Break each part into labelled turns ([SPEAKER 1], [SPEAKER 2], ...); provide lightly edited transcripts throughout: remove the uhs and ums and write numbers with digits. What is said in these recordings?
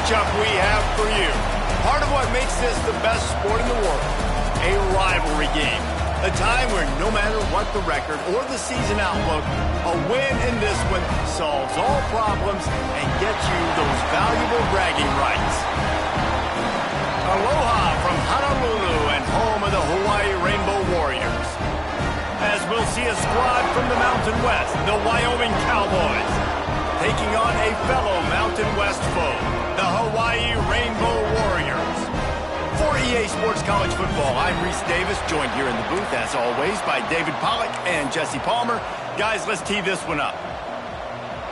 [SPEAKER 1] matchup we have for you. Part of what makes this the best sport in the world, a rivalry game. A time where no matter what the record or the season outlook, a win in this one solves all problems and gets you those valuable bragging rights. Aloha from Honolulu and home of the Hawaii Rainbow Warriors. As we'll see a squad from the Mountain West, the Wyoming Cowboys, taking on a fellow Mountain West foe, the Hawaii Rainbow Warriors. For EA Sports College Football, I'm Reese Davis, joined here in the booth, as always, by David Pollack and Jesse Palmer. Guys, let's tee this one up.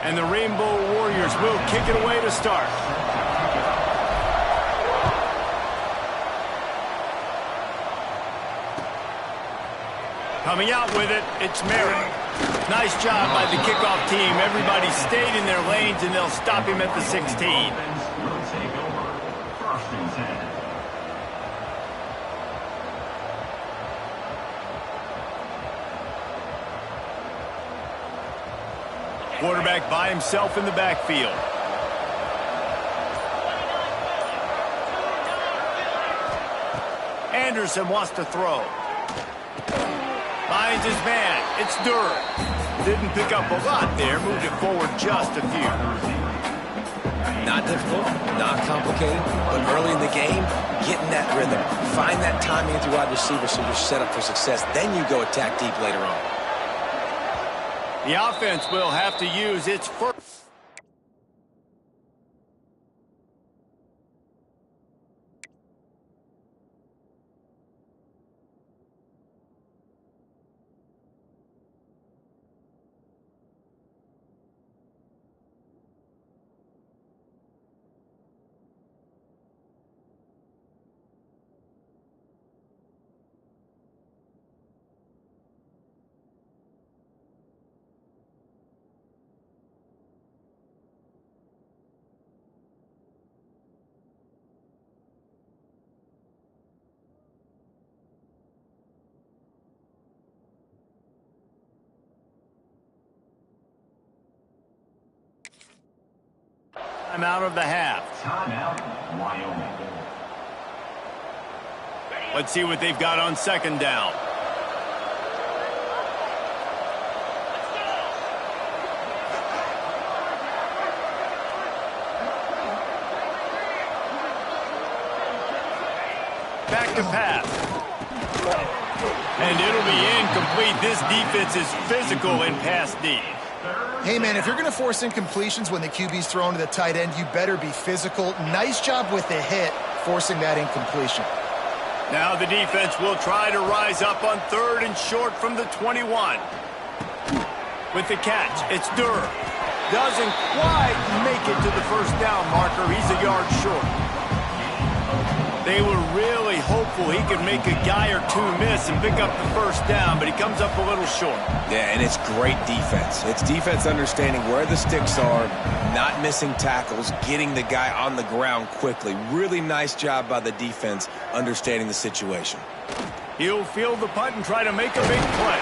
[SPEAKER 1] And the Rainbow Warriors will kick it away to start. Coming out with it, it's Merritt. Nice job by the kickoff team. Everybody stayed in their lanes, and they'll stop him at the 16. Quarterback by himself in the backfield. Anderson wants to throw. Finds his man. It's Durr. Didn't pick up a lot there. Moved it forward just a few.
[SPEAKER 2] Not difficult, not complicated, but early in the game, getting that rhythm. Find that timing at the wide receiver so you're set up for success. Then you go attack deep later on.
[SPEAKER 1] The offense will have to use its first. Time out of the half.
[SPEAKER 3] Timeout, Wyoming.
[SPEAKER 1] Let's see what they've got on second down. Back to pass. And it'll be incomplete. This defense is physical in pass D.
[SPEAKER 4] Hey, man, if you're going to force incompletions when the QB's thrown to the tight end, you better be physical. Nice job with the hit, forcing that incompletion.
[SPEAKER 1] Now the defense will try to rise up on third and short from the 21. With the catch, it's Durr. Doesn't quite make it to the first down marker. He's a yard short. They were really hopeful he could make a guy or two miss and pick up the first down, but he comes up a little short.
[SPEAKER 2] Yeah, and it's great defense. It's defense understanding where the sticks are, not missing tackles, getting the guy on the ground quickly. Really nice job by the defense understanding the situation.
[SPEAKER 1] He'll field the punt and try to make a big play.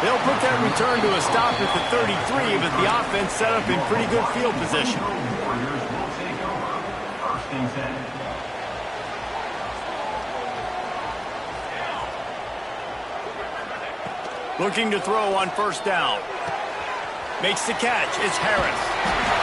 [SPEAKER 1] They'll put that return to a stop at the 33, but the offense set up in pretty good field position.
[SPEAKER 3] Warriors will take over. First and 10.
[SPEAKER 1] Looking to throw on first down. Makes the catch. It's Harris.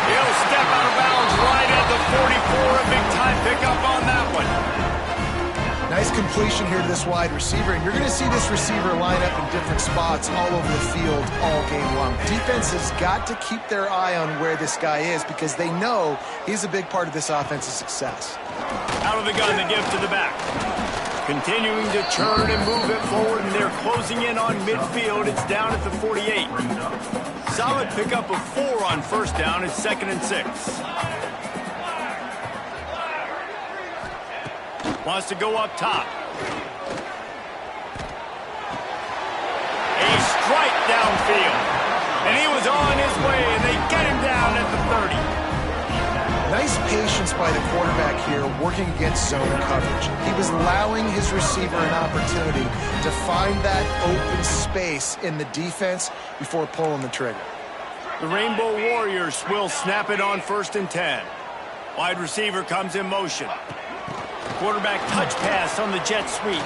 [SPEAKER 1] He'll step out of bounds right at the 44. A big-time pickup on that one.
[SPEAKER 4] Nice completion here to this wide receiver, and you're going to see this receiver line up in different spots all over the field all game long. Defense has got to keep their eye on where this guy is because they know he's a big part of this offense's success.
[SPEAKER 1] Out of the gun, the give to the back. Continuing to turn and move it forward, and they're closing in on midfield. It's down at the 48. Solid pickup of 4 on first down. It's 2nd and 6. Wants to go up top. A strike downfield. And he was on his way, and they get him down at the 30.
[SPEAKER 4] Nice patience by the quarterback here working against zone coverage. He was allowing his receiver an opportunity to find that open space in the defense before pulling the trigger.
[SPEAKER 1] The Rainbow Warriors will snap it on 1st and 10. Wide receiver comes in motion. Quarterback touch pass on the jet sweep.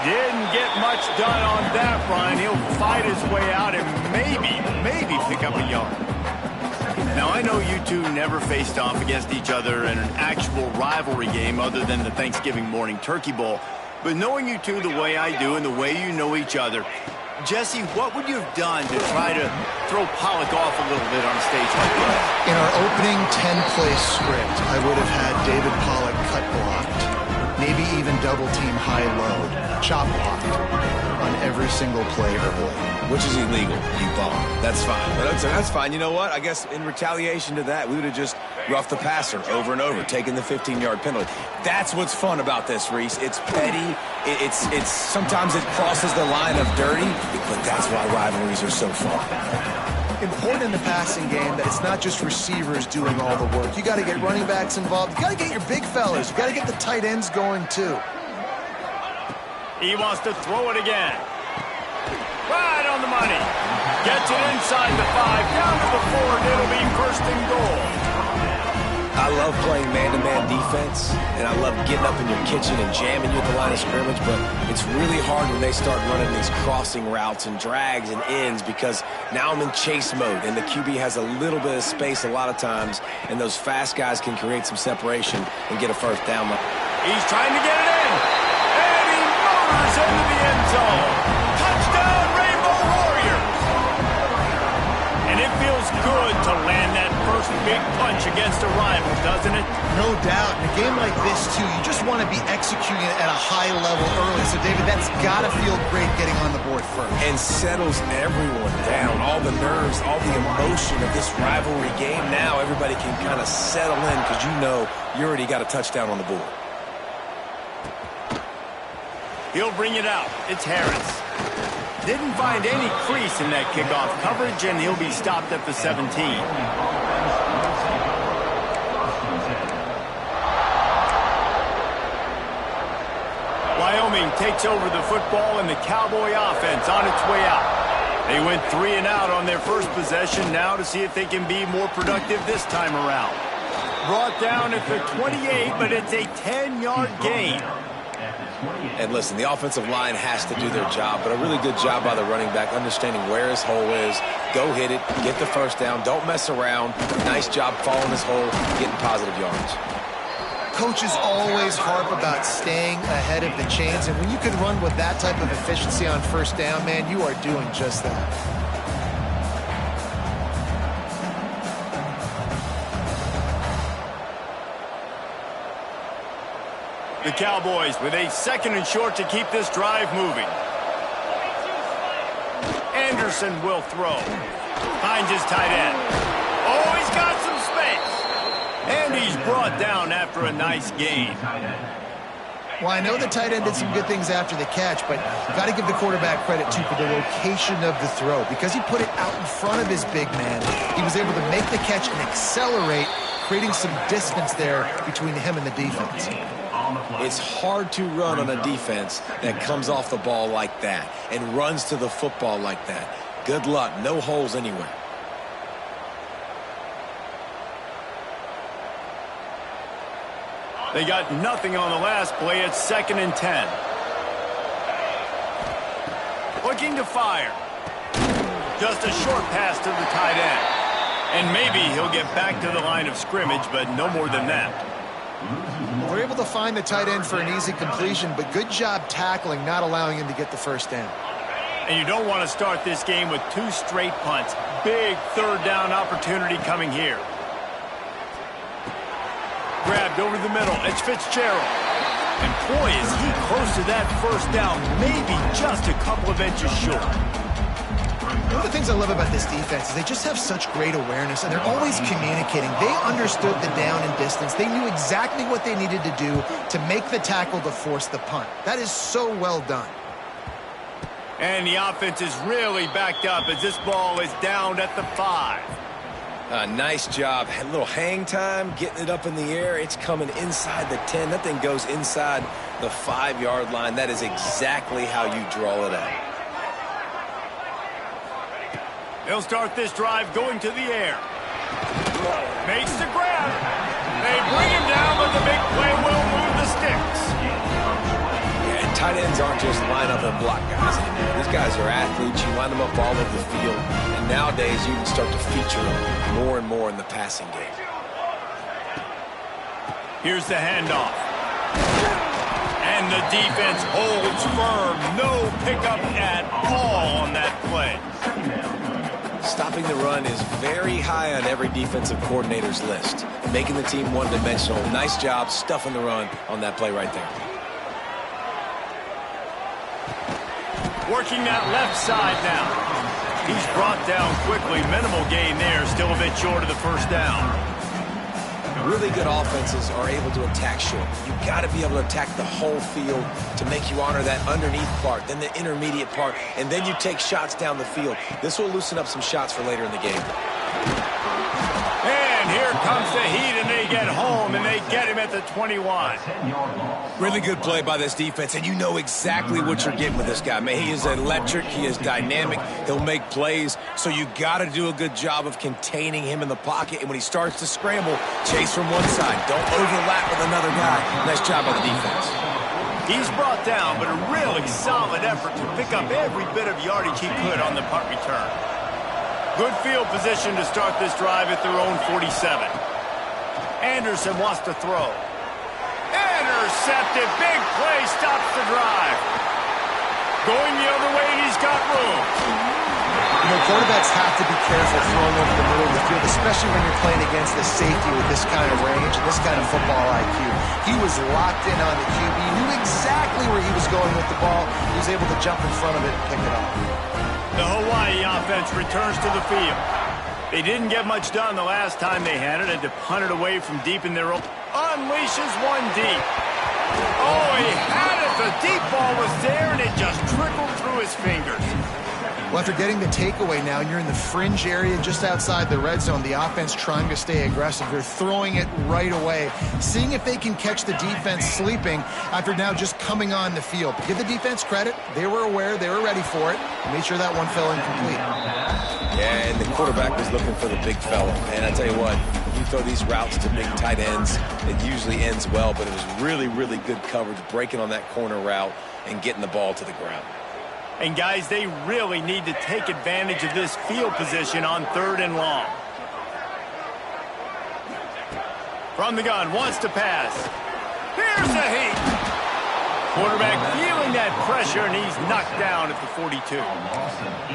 [SPEAKER 1] Didn't get much done on that run. He'll fight his way out and maybe pick up a yard. Now, I know you two never faced off against each other in an actual rivalry game other than the Thanksgiving morning turkey bowl. But knowing you two the way I do and the way you know each other, Jesse, what would you have done to try to throw Pollock off a little bit on a stage like that?
[SPEAKER 4] In our opening 10-play script, I would have had David Pollock cut blocked, maybe even double-team high-load, chop blocked on every single play early.
[SPEAKER 2] Which is illegal, you bum. That's fine. But that's fine. You know what? I guess in retaliation to that, we would have just roughed the passer over and over, taking the 15-yard penalty. That's what's fun about this, Reese. It's petty. It's sometimes it crosses the line of dirty, but that's why rivalries are so fun.
[SPEAKER 4] Important in the passing game that it's not just receivers doing all the work. You got to get running backs involved. You got to get your big fellas. You got to get the tight ends going too.
[SPEAKER 1] He wants to throw it again. Right on the money. Gets it inside the 5, down to the 4, and it'll be first and goal.
[SPEAKER 2] I love playing man-to-man defense, and I love getting up in your kitchen and jamming you at the line of scrimmage, but it's really hard when they start running these crossing routes and drags and ends because now I'm in chase mode, and the QB has a little bit of space a lot of times, and those fast guys can create some separation and get a first down.
[SPEAKER 1] He's trying to get it in, and he motors into the end zone. Touchdown, Rainbow Warriors! And it feels good to land that first big punch against a rival, doesn't it?
[SPEAKER 4] No doubt. In a game like this, too, you just want to be executing it at a high level early. So, David, that's got to feel great getting on the board first.
[SPEAKER 2] And settles everyone down. All the nerves, all the emotion of this rivalry game. Now everybody can kind of settle in because you know you already got a touchdown on the board.
[SPEAKER 1] He'll bring it out. It's Harris. Didn't find any crease in that kickoff coverage, and he'll be stopped at the 17. Wyoming takes over the football, and the Cowboy offense on its way out. They went 3 and out on their first possession, now to see if they can be more productive this time around. Brought down at the 28, but it's a 10-yard gain.
[SPEAKER 2] And listen, the offensive line has to do their job, but a really good job by the running back, understanding where his hole is. Go hit it, get the first down, don't mess around. Nice job following his hole, getting positive yards.
[SPEAKER 4] Coaches always harp about staying ahead of the chains, and when you can run with that type of efficiency on first down, man, you are doing just that.
[SPEAKER 1] The Cowboys with a 2nd and short to keep this drive moving. Anderson will throw. Finds his tight end. Oh, he's got some space. And he's brought down after a nice gain.
[SPEAKER 4] Well, I know the tight end did some good things after the catch, but got to give the quarterback credit, too, for the location of the throw. Because he put it out in front of his big man, he was able to make the catch and accelerate, creating some distance there between him and the defense.
[SPEAKER 2] It's hard to run on a defense that comes off the ball like that and runs to the football like that. Good luck. No holes anywhere.
[SPEAKER 1] They got nothing on the last play. It's 2nd and 10. Looking to fire. Just a short pass to the tight end. And maybe he'll get back to the line of scrimmage, but no more than that.
[SPEAKER 4] They're able to find the tight end for an easy completion, but good job tackling, not allowing him to get the first down.
[SPEAKER 1] And you don't want to start this game with 2 straight punts. Big 3rd down opportunity coming here. Grabbed over the middle. It's Fitzgerald. And boy, is he close to that first down. Maybe just a couple of inches short.
[SPEAKER 4] One of the things I love about this defense is they just have such great awareness, and they're always communicating. They understood the down and distance. They knew exactly what they needed to do to make the tackle to force the punt. That is so well done.
[SPEAKER 1] And the offense is really backed up as this ball is down at the 5.
[SPEAKER 2] Nice job. A little hang time, getting it up in the air. It's coming inside the 10. That thing goes inside the 5-yard line. That is exactly how you draw it out.
[SPEAKER 1] They'll start this drive going to the air. Makes the grab. They bring him down, but the big play will move the sticks.
[SPEAKER 2] Yeah, and tight ends aren't just line up and block guys anymore. These guys are athletes. You line them up all over the field. And nowadays, you can start to feature them more and more in the passing game.
[SPEAKER 1] Here's the handoff. And the defense holds firm. No pickup at all on that play.
[SPEAKER 2] Stopping the run is very high on every defensive coordinator's list. Making the team one-dimensional. Nice job stuffing the run on that play right there.
[SPEAKER 1] Working that left side now. He's brought down quickly. Minimal gain there. Still a bit short of the first down.
[SPEAKER 2] Really good offenses are able to attack short. You've got to be able to attack the whole field to make you honor that underneath part, then the intermediate part, and then you take shots down the field. This will loosen up some shots for later in the game.
[SPEAKER 1] And here comes the heat, and they get home, and they get him at the 21.
[SPEAKER 2] Really good play by this defense, and you know exactly what you're getting with this guy. Man, he is electric. He is dynamic. He'll make plays, so you got to do a good job of containing him in the pocket. And when he starts to scramble, chase from one side. Don't overlap with another guy. Nice job by the defense.
[SPEAKER 1] He's brought down, but a really solid effort to pick up every bit of yardage he could on the punt return. Good field position to start this drive at their own 47. Anderson wants to throw. Intercepted. Big play stops the drive. Going the other way, and he's got room.
[SPEAKER 4] You know, quarterbacks have to be careful throwing over the middle of the field, especially when you're playing against the safety with this kind of range and this kind of football IQ. He was locked in on the QB, knew exactly where he was going with the ball. He was able to jump in front of it and pick it up.
[SPEAKER 1] The Hawaii offense returns to the field. They didn't get much done the last time they had it. Had to punt it away from deep in their own. Unleashes one deep. Oh, he had it. The deep ball was there, and it just trickled through his fingers.
[SPEAKER 4] Well, after getting the takeaway now, and you're in the fringe area just outside the red zone, the offense trying to stay aggressive. They're throwing it right away, seeing if they can catch the defense sleeping after now just coming on the field. Give the defense credit. They were aware. They were ready for it. Made sure that one fell incomplete.
[SPEAKER 2] Yeah, and the quarterback was looking for the big fella. And I tell you what, you throw these routes to big tight ends, it usually ends well, but it was really, really good coverage, breaking on that corner route and getting the ball to the ground.
[SPEAKER 1] And, guys, they really need to take advantage of this field position on 3rd and long. From the gun, wants to pass. Here's the heat. Quarterback feeling that pressure, and he's knocked down at the 42.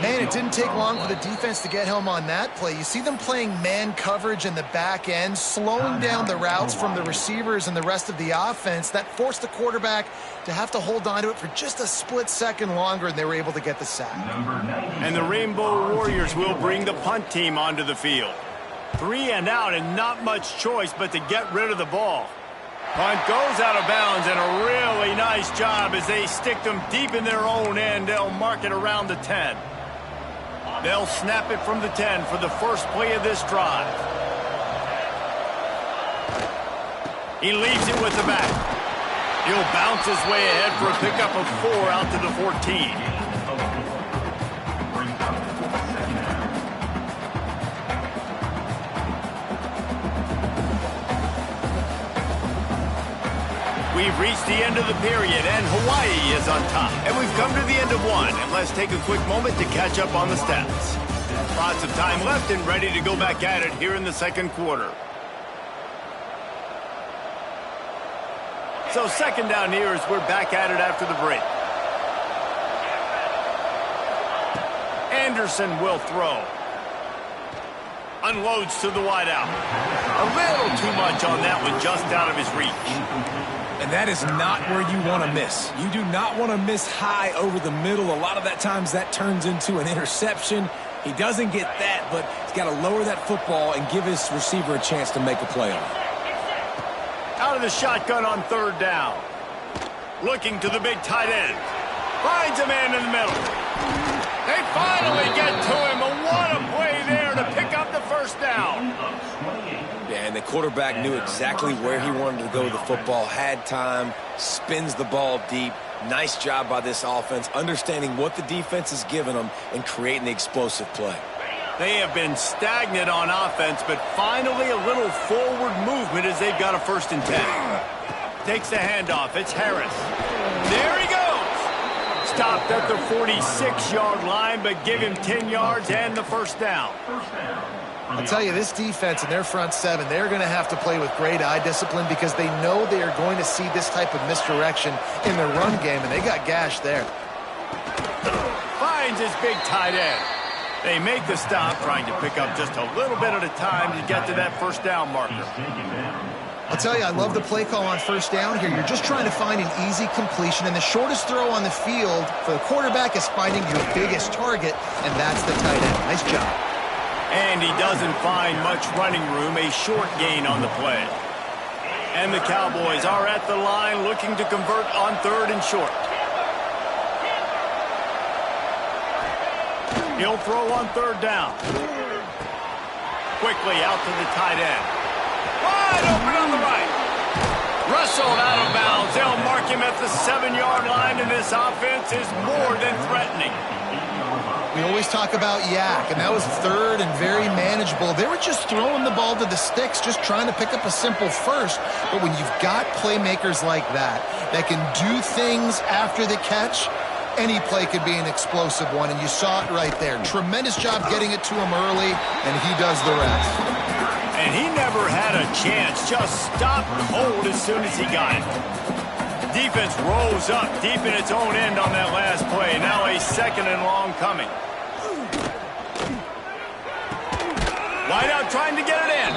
[SPEAKER 4] Man, it didn't take long for the defense to get home on that play. You see them playing man coverage in the back end, slowing down the routes from the receivers and the rest of the offense. That forced the quarterback to have to hold on to it for just a split second longer, and they were able to get the sack.
[SPEAKER 1] And the Rainbow Warriors will bring the punt team onto the field. 3 and out, and not much choice but to get rid of the ball. Punt goes out of bounds, and a really nice job as they stick them deep in their own end. They'll mark it around the 10. They'll snap it from the 10 for the first play of this drive. He leaves it with the back. He'll bounce his way ahead for a pickup of 4 out to the 14. We've reached the end of the period, and Hawaii is on top. And we've come to the end of one, and let's take a quick moment to catch up on the stats. Lots of time left and ready to go back at it here in the second quarter. So second down here as we're back at it after the break. Anderson will throw. Unloads to the wideout. A little too much on that one, just out of his reach.
[SPEAKER 2] And that is not where you want to miss. You do not want to miss high over the middle. A lot of that times that turns into an interception. He doesn't get that, but he's got to lower that football and give his receiver a chance to make a play on it.
[SPEAKER 1] Out of the shotgun on 3rd down. Looking to the big tight end. Finds a man in the middle. They finally get to him. What a play there to pick up the first down.
[SPEAKER 2] Yeah, and the quarterback knew exactly where he wanted to go with the football, had time, spins the ball deep. Nice job by this offense, understanding what the defense is giving them and creating the explosive play.
[SPEAKER 1] They have been stagnant on offense, but finally a little forward movement as they've got a 1st and 10. Takes the handoff. It's Harris. There he goes. Stopped at the 46-yard line, but give him 10 yards and the 1st down.
[SPEAKER 4] I'll tell you, this defense and their front seven, they're going to have to play with great eye discipline because they know they are going to see this type of misdirection in their run game, and they got gashed there.
[SPEAKER 1] Finds his big tight end. They make the stop, trying to pick up just a little bit at a time to get to that 1st down marker.
[SPEAKER 4] I'll tell you, I love the play call on 1st down here. You're just trying to find an easy completion, and the shortest throw on the field for the quarterback is finding your biggest target, and that's the tight end. Nice job.
[SPEAKER 1] And he doesn't find much running room, a short gain on the play. And the Cowboys are at the line looking to convert on 3rd and short. He'll throw on 3rd down. Quickly out to the tight end. Wide open on the right. Wrestled out of bounds. They'll mark him at the 7-yard line, and this offense is more than threatening.
[SPEAKER 4] We always talk about yak, and that was 3rd and very manageable. They were just throwing the ball to the sticks, just trying to pick up a simple 1st. But when you've got playmakers like that can do things after the catch, any play could be an explosive one, and you saw it right there. Tremendous job getting it to him early, and he does the rest.
[SPEAKER 1] And he never had a chance, just stopped cold as soon as he got it. Defense rose up deep in its own end on that last play. Now a 2nd and long coming. Wide out trying to get it in.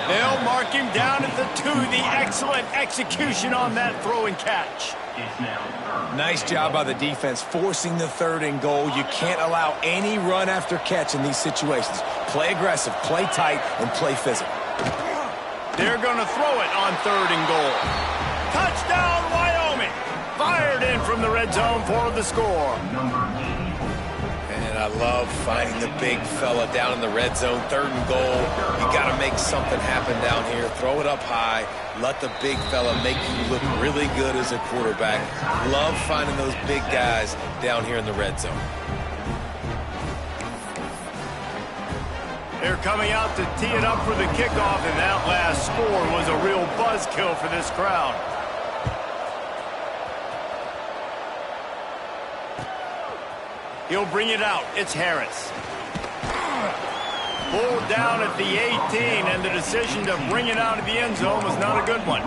[SPEAKER 1] They'll mark him down at the 2. The excellent execution on that throw and catch.
[SPEAKER 2] Nice job by the defense forcing the 3rd and goal. You can't allow any run after catch in these situations. Play aggressive, play tight, and play physical.
[SPEAKER 1] They're going to throw it on 3rd and goal. Touchdown, Wyoming! Fired in from the red zone for the score.
[SPEAKER 2] And I love finding the big fella down in the red zone, 3rd and goal. You got to make something happen down here. Throw it up high. Let the big fella make you look really good as a quarterback. Love finding those big guys down here in the red zone.
[SPEAKER 1] They're coming out to tee it up for the kickoff, and that last score was a real buzzkill for this crowd. He'll bring it out. It's Harris. Pulled down at the 18, and the decision to bring it out of the end zone was not a good one.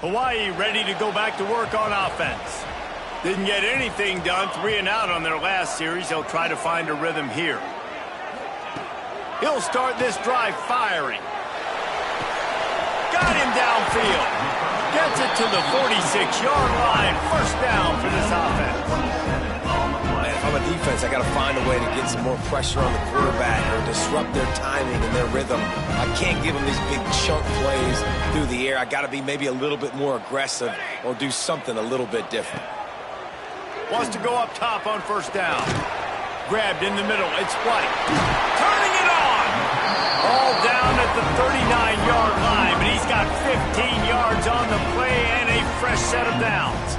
[SPEAKER 1] Hawaii ready to go back to work on offense. Didn't get anything done, 3 and out on their last series. They'll try to find a rhythm here. He'll start this drive firing. Got him downfield. Gets it to the 46-yard line. 1st down for this offense.
[SPEAKER 2] Man, if I'm a defense, I got to find a way to get some more pressure on the quarterback or disrupt their timing and their rhythm. I can't give them these big chunk plays through the air. I got to be maybe a little bit more aggressive or do something a little bit different.
[SPEAKER 1] Wants to go up top on 1st down. Grabbed in the middle. It's White. Turning it on. All down at the 39-yard line, but he's got 15 yards on the play and a fresh set of downs.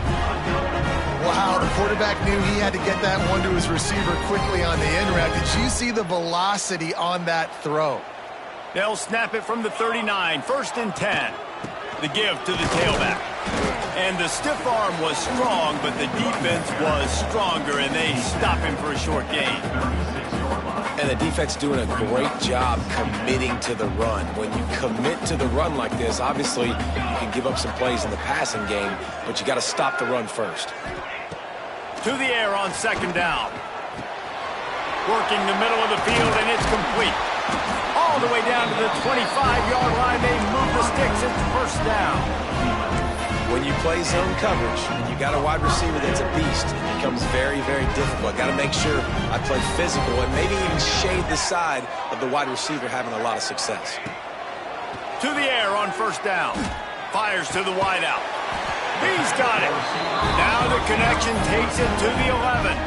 [SPEAKER 4] Wow, the quarterback knew he had to get that one to his receiver quickly on the in route. Did you see the velocity on that throw?
[SPEAKER 1] They'll snap it from the 39. 1st and 10. The give to the tailback. And the stiff arm was strong, but the defense was stronger, and they stop him for a short gain.
[SPEAKER 2] And the defense doing a great job committing to the run. When you commit to the run like this, obviously you can give up some plays in the passing game, but you got to stop the run first.
[SPEAKER 1] To the air on 2nd down. Working the middle of the field, and it's complete. All the way down to the 25-yard line. They move the sticks. It's 1st down.
[SPEAKER 2] When you play zone coverage, you got a wide receiver that's a beast. It becomes very, very difficult. Got to make sure I play physical and maybe even shade the side of the wide receiver having a lot of success.
[SPEAKER 1] To the air on 1st down. Fires to the wideout. He's got it. Now the connection takes it to the 11.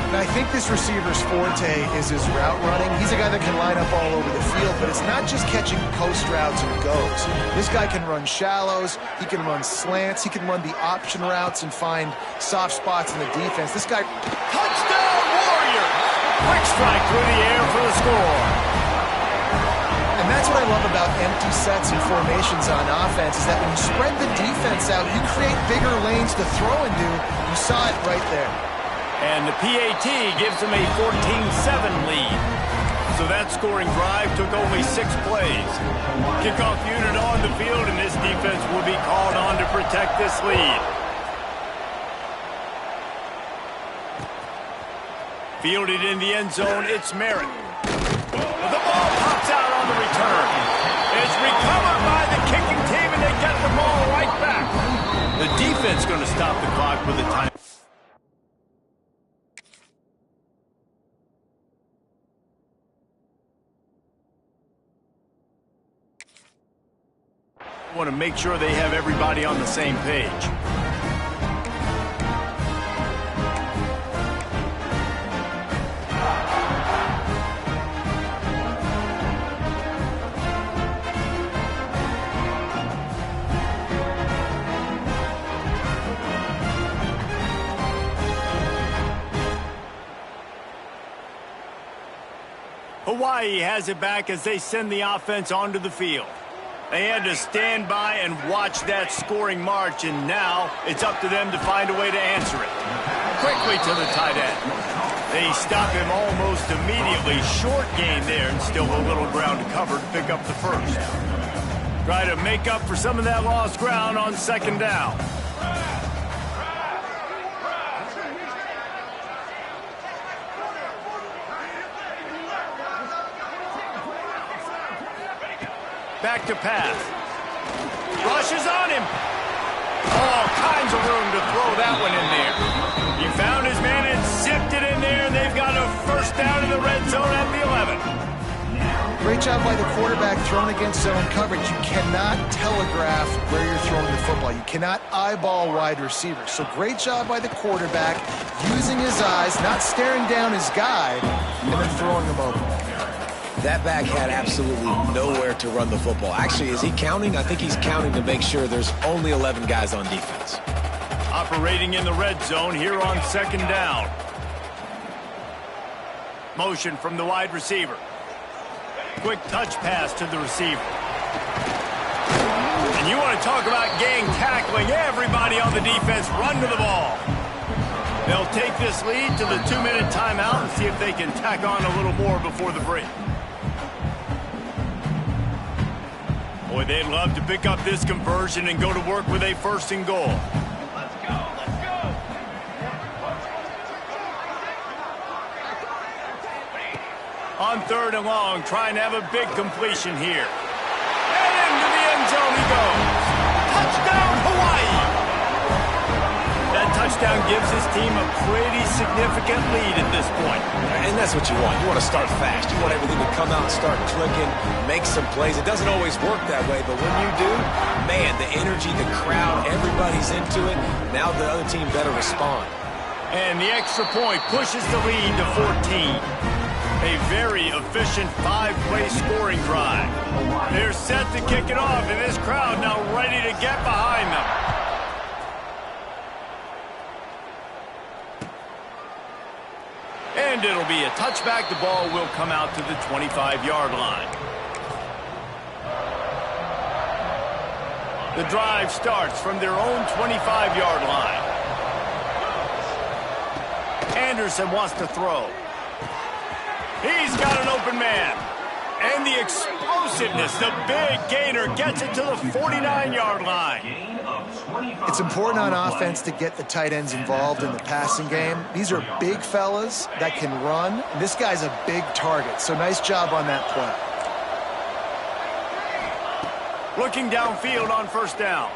[SPEAKER 4] And I think this receiver's forte is his route running. He's a guy that can line up all over the field, but it's not just catching post routes and goes. This guy can run shallows, he can run slants, he can run the option routes and find soft spots in the defense. This guy...
[SPEAKER 1] Touchdown, Warriors! Quick strike through the air for the score.
[SPEAKER 4] And that's what I love about empty sets and formations on offense, is that when you spread the defense out, you create bigger lanes to throw into. You saw it right there.
[SPEAKER 1] And the PAT gives them a 14-7 lead. So that scoring drive took only 6 plays. Kickoff unit on the field, and this defense will be called on to protect this lead. Fielded in the end zone, it's Merritt. The ball pops out on the return. It's recovered by the kicking team, and they get the ball right back. The defense going to stop the clock with a time. Want to make sure they have everybody on the same page. Hawaii has it back as they send the offense onto the field. They had to stand by and watch that scoring march, and now it's up to them to find a way to answer it. Quickly to the tight end. They stop him almost immediately. Short gain there, and still a little ground to cover to pick up the first. Try to make up for some of that lost ground on second down. Back to pass. Rushes on him. All kinds of room to throw that one in there. He found his man and zipped it in there, and they've got a first down in the red zone at the 11.
[SPEAKER 4] Great job by the quarterback thrown against zone coverage. You cannot telegraph where you're throwing the football. You cannot eyeball wide receivers. So great job by the quarterback using his eyes, not staring down his guy, and then throwing him over.
[SPEAKER 2] That back had absolutely nowhere to run the football. Actually, is he counting? I think he's counting to make sure there's only 11 guys on defense.
[SPEAKER 1] Operating in the red zone here on second down. Motion from the wide receiver. Quick touch pass to the receiver. And you want to talk about gang tackling. Everybody on the defense run to the ball. They'll take this lead to the 2-minute timeout and see if they can tack on a little more before the break. Boy, they'd love to pick up this conversion and go to work with a 1st and goal.
[SPEAKER 3] Let's go, let's go.
[SPEAKER 1] On 3rd and long, trying to have a big completion here. And into the end zone he goes. Touchdown, Hawaii! That touchdown gives his team a pretty significant lead at this point.
[SPEAKER 2] And that's what you want. You want to start fast. You want everything to come out and start clicking, make some plays. It doesn't always work that way, but when you do, man, the energy, the crowd, everybody's into it. Now the other team better respond.
[SPEAKER 1] And the extra point pushes the lead to 14. A very efficient 5-play scoring drive. They're set to kick it off, and this crowd now ready to get behind them. And it'll be a touchback. The ball will come out to the 25-yard line. The drive starts from their own 25-yard line. Anderson wants to throw. He's got an open man. And the explosiveness, the big gainer gets it to the 49-yard line.
[SPEAKER 4] It's important on offense to get the tight ends involved in the passing game. These are big fellas that can run. This guy's a big target, so nice job on that play.
[SPEAKER 1] Looking downfield on 1st down.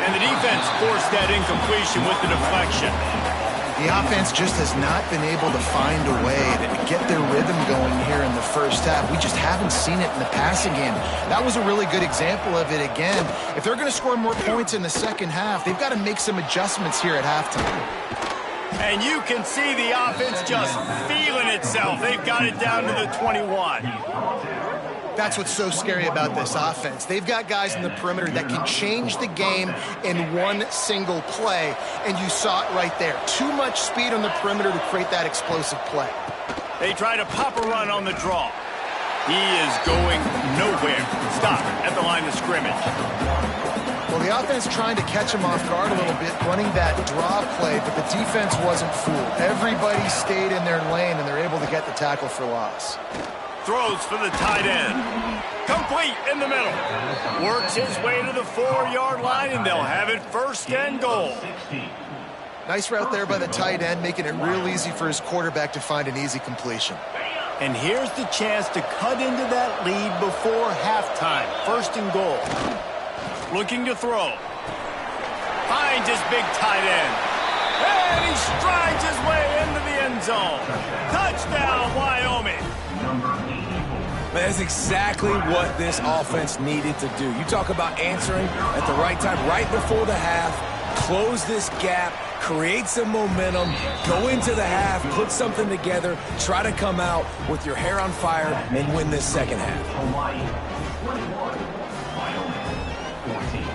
[SPEAKER 1] And the defense forced that incompletion with the deflection.
[SPEAKER 4] The offense just has not been able to find a way to get their rhythm going here in the first half. We just haven't seen it in the passing game. That was a really good example of it again. If they're going to score more points in the second half, they've got to make some adjustments here at halftime.
[SPEAKER 1] And you can see the offense just feeling itself. They've got it down to the 21.
[SPEAKER 4] That's what's so scary about this offense. They've got guys in the perimeter that can change the game in one single play, and you saw it right there. Too much speed on the perimeter to create that explosive play.
[SPEAKER 1] They try to pop a run on the draw. He is going nowhere. Stop at the line of scrimmage.
[SPEAKER 4] Well, the offense trying to catch him off guard a little bit, running that draw play, but the defense wasn't fooled. Everybody stayed in their lane, and they're able to get the tackle for loss.
[SPEAKER 1] Throws for the tight end. Complete in the middle. Works his way to the 4-yard line, and they'll have it first and goal.
[SPEAKER 4] Nice route there by the tight end, making it real easy for his quarterback to find an easy completion.
[SPEAKER 1] And here's the chance to cut into that lead before halftime. First and goal. Looking to throw. Finds his big tight end. And he strides his way into the end zone. Touchdown, Wyoming.
[SPEAKER 2] That's exactly what this offense needed to do. You talk about answering at the right time, right before the half, close this gap, create some momentum, go into the half, put something together, try to come out with your hair on fire and win this second half.
[SPEAKER 3] Hawaii 21, Wyoming 14.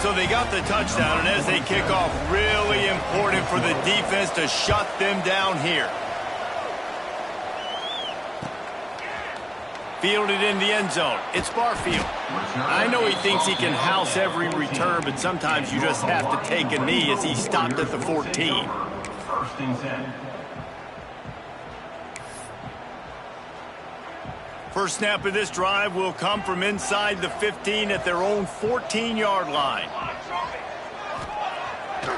[SPEAKER 1] So they got the touchdown, and as they kick off, really important for the defense to shut them down here. Fielded in the end zone. It's Barfield. I know he thinks he can house every return, but sometimes you just have to take a knee as he stopped at the 14.
[SPEAKER 3] First and 10.
[SPEAKER 1] First snap of this drive will come from inside the 15 at their own 14-yard line.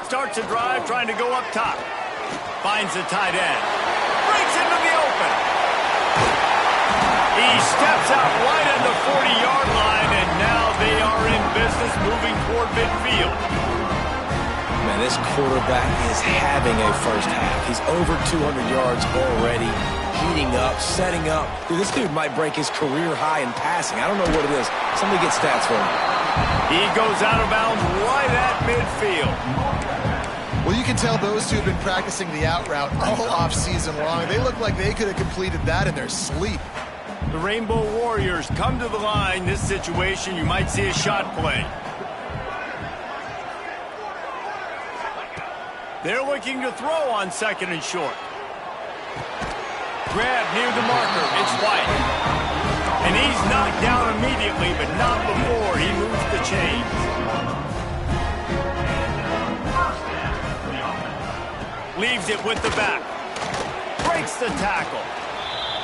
[SPEAKER 1] Starts a drive trying to go up top. Finds the tight end. Breaks into the open. He steps out right at the 40-yard line, and now they are in business moving toward midfield.
[SPEAKER 2] Man, this quarterback is having a first half. He's over 200 yards already, heating up, setting up. Dude, this dude might break his career high in passing. I don't know what it is. Somebody get stats for him.
[SPEAKER 1] He goes out of bounds right at midfield.
[SPEAKER 4] Well, you can tell those two have been practicing the out route all off-season long. They look like they could have completed that in their sleep.
[SPEAKER 1] The Rainbow Warriors come to the line. This situation, you might see a shot play. They're looking to throw on second and short. Grab near the marker. It's White. And he's knocked down immediately, but not before he moves the chains. Leaves it with the back. Breaks the tackle.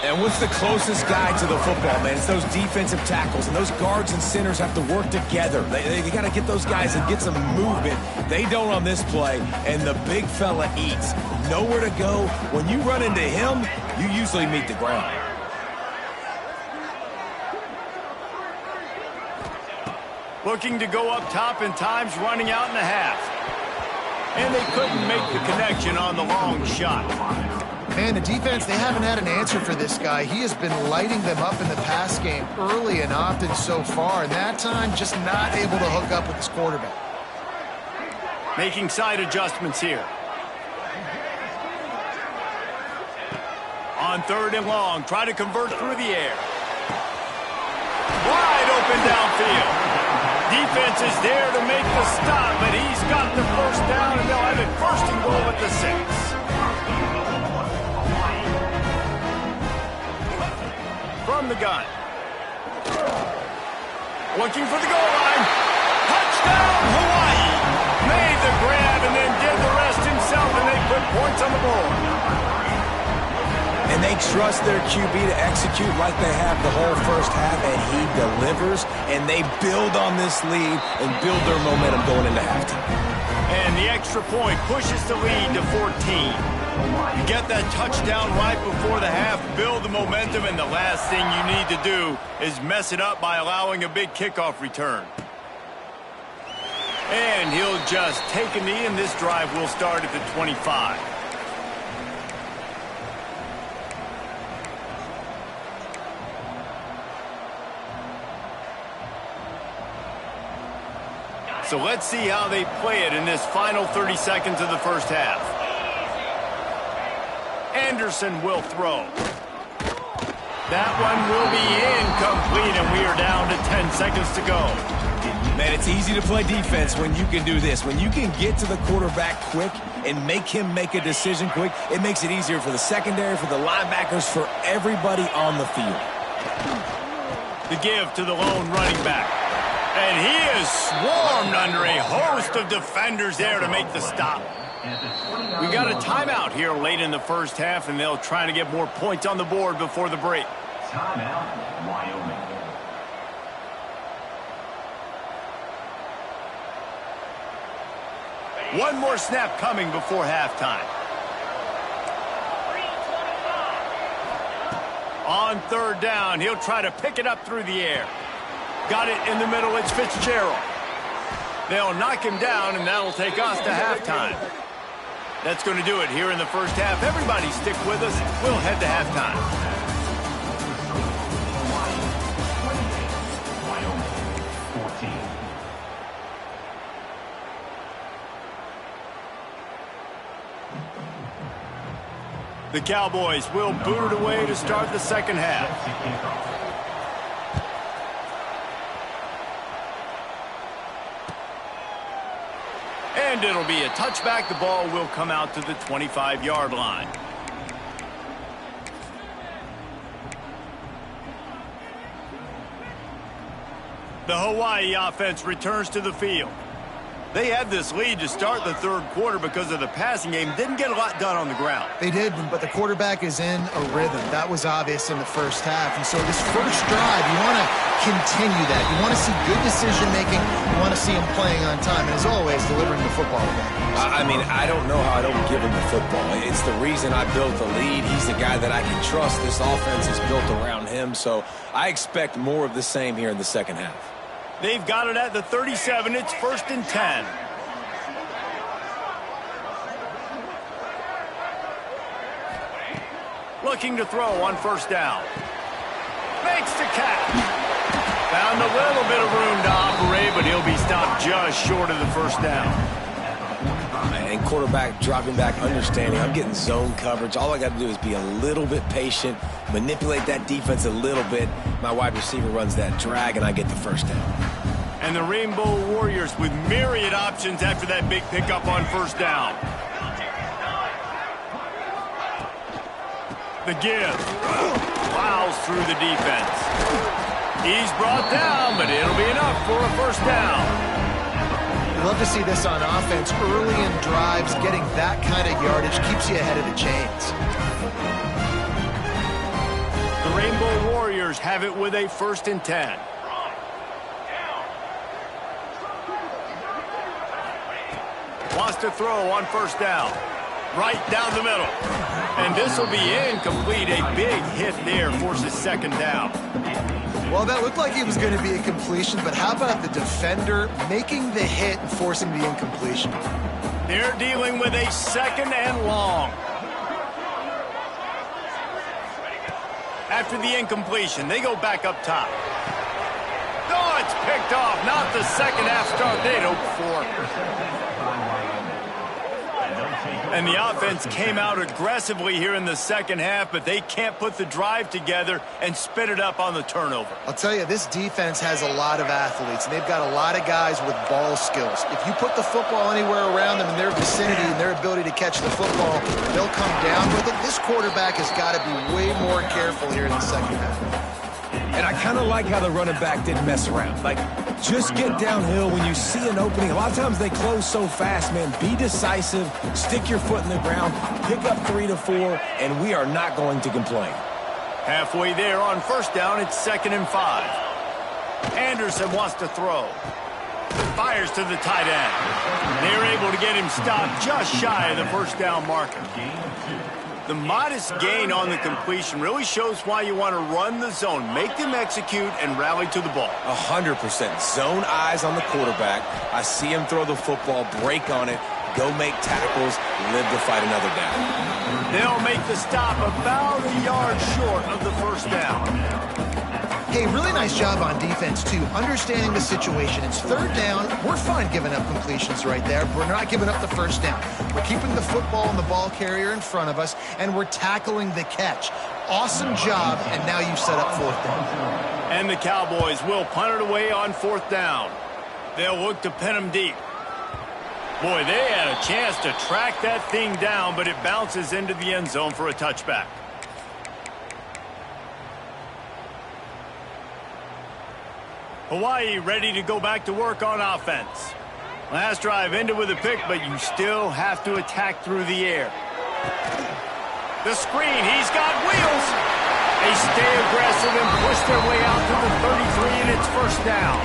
[SPEAKER 2] And what's the closest guy to the football, man? It's those defensive tackles, and those guards and centers have to work together. They got to get those guys and get some movement. They don't on this play, and the big fella eats. Nowhere to go. When you run into him, you usually meet the ground.
[SPEAKER 1] Looking to go up top, and time's running out in the half. And they couldn't make the connection on the long shot.
[SPEAKER 4] Man, the defense, they haven't had an answer for this guy. He has been lighting them up in the pass game early and often so far, and that time just not able to hook up with his quarterback.
[SPEAKER 1] Making side adjustments here. On third and long, try to convert through the air. Wide open downfield. Defense is there to make the stop, but he's got the first down, and they'll have it first and goal at the 6. From the gun. Looking for the goal line. Touchdown, Hawaii. Made the grab and then did the rest himself, and they put points on the board.
[SPEAKER 2] And they trust their QB to execute like they have the whole first half, and he delivers, and they build on this lead and build their momentum going into halftime.
[SPEAKER 1] And the extra point pushes the lead to 14. You get that touchdown right before the half, build the momentum, and the last thing you need to do is mess it up by allowing a big kickoff return. And he'll just take a knee, and this drive will start at the 25. So let's see how they play it in this final 30 seconds of the first half. Anderson will throw. That one will be incomplete, and we are down to 10 seconds to go.
[SPEAKER 2] Man, it's easy to play defense when you can do this. When you can get to the quarterback quick and make him make a decision quick, it makes it easier for the secondary, for the linebackers, for everybody on the field.
[SPEAKER 1] The give to the lone running back. And he is swarmed under a host of defenders there to make the stop. We got a timeout here late in the first half, and they'll try to get more points on the board before the break.
[SPEAKER 3] Timeout, Wyoming.
[SPEAKER 1] One more snap coming before halftime. On third down, he'll try to pick it up through the air. Got it in the middle, it's Fitzgerald. They'll knock him down, and that'll take us to halftime. That's going to do it here in the first half. Everybody stick with us. We'll head to halftime.
[SPEAKER 3] Wyoming, 14.
[SPEAKER 1] The Cowboys will boot it away to start the second half. And it'll be a touchback. The ball will come out to the 25-yard line. The Hawaii offense returns to the field. They had this lead to start the third quarter because of the passing game. Didn't get a lot done on the ground.
[SPEAKER 4] They did, but the quarterback is in a rhythm. That was obvious in the first half. And so this first drive, you want to continue that. You want to see good decision-making. You want to see him playing on time. And as always, delivering the football.
[SPEAKER 2] I mean, I don't know how I don't give him the football. It's the reason I built the lead. He's the guy that I can trust. This offense is built around him. So I expect more of the same here in the second half.
[SPEAKER 1] They've got it at the 37. It's 1st and 10. Looking to throw on first down. Makes the catch. Found a little bit of room to operate, but he'll be stopped just short of the first down.
[SPEAKER 2] And quarterback dropping back, understanding I'm getting zone coverage. All I got to do is be a little bit patient, manipulate that defense a little bit. My wide receiver runs that drag, and I get the first down.
[SPEAKER 1] And the Rainbow Warriors with myriad options after that big pickup on first down. The give. Plows through the defense. He's brought down, but it'll be enough for a first down.
[SPEAKER 4] You love to see this on offense. Early in drives, getting that kind of yardage keeps you ahead of the chains.
[SPEAKER 1] The Rainbow Warriors have it with a 1st and 10. Wants to throw on first down. Right down the middle. And this will be incomplete. A big hit there forces second down.
[SPEAKER 4] Well, that looked like it was going to be a completion, but how about the defender making the hit and forcing the incompletion?
[SPEAKER 1] They're dealing with a 2nd and long. After the incompletion, they go back up top. Oh, it's picked off. Not the second half start they'd hoped for. And the offense came out aggressively here in the second half, but they can't put the drive together and spit it up on the turnover.
[SPEAKER 4] I'll tell you, this defense has a lot of athletes, and they've got a lot of guys with ball skills. If you put the football anywhere around them in their vicinity and their ability to catch the football, they'll come down with it. This quarterback has got to be way more careful here in the second half.
[SPEAKER 2] And I kind of like how the running back didn't mess around. Like, just get downhill when you see an opening. A lot of times they close so fast, man. Be decisive, stick your foot in the ground, pick up 3 to 4, and we are not going to complain.
[SPEAKER 1] Halfway there on first down, it's 2nd and 5. Anderson wants to throw. Fires to the tight end. They're able to get him stopped just shy of the first down marker. The modest gain on the completion really shows why you want to run the zone, make them execute, and rally to the ball.
[SPEAKER 2] 100%. Zone eyes on the quarterback. I see him throw the football, break on it, go make tackles, live to fight another down.
[SPEAKER 1] They'll make the stop about a yard short of the first down.
[SPEAKER 4] Hey, really nice job on defense, too, understanding the situation. It's third down. We're fine giving up completions right there. We're not giving up the first down. We're keeping the football and the ball carrier in front of us, and we're tackling the catch. Awesome job, and now you set up fourth down.
[SPEAKER 1] And the Cowboys will punt it away on fourth down. They'll look to pin them deep. Boy, they had a chance to track that thing down, but it bounces into the end zone for a touchback. Hawaii ready to go back to work on offense. Last drive ended with a pick, but you still have to attack through the air. The screen, he's got wheels. They stay aggressive and push their way out to the 33, and it's first down.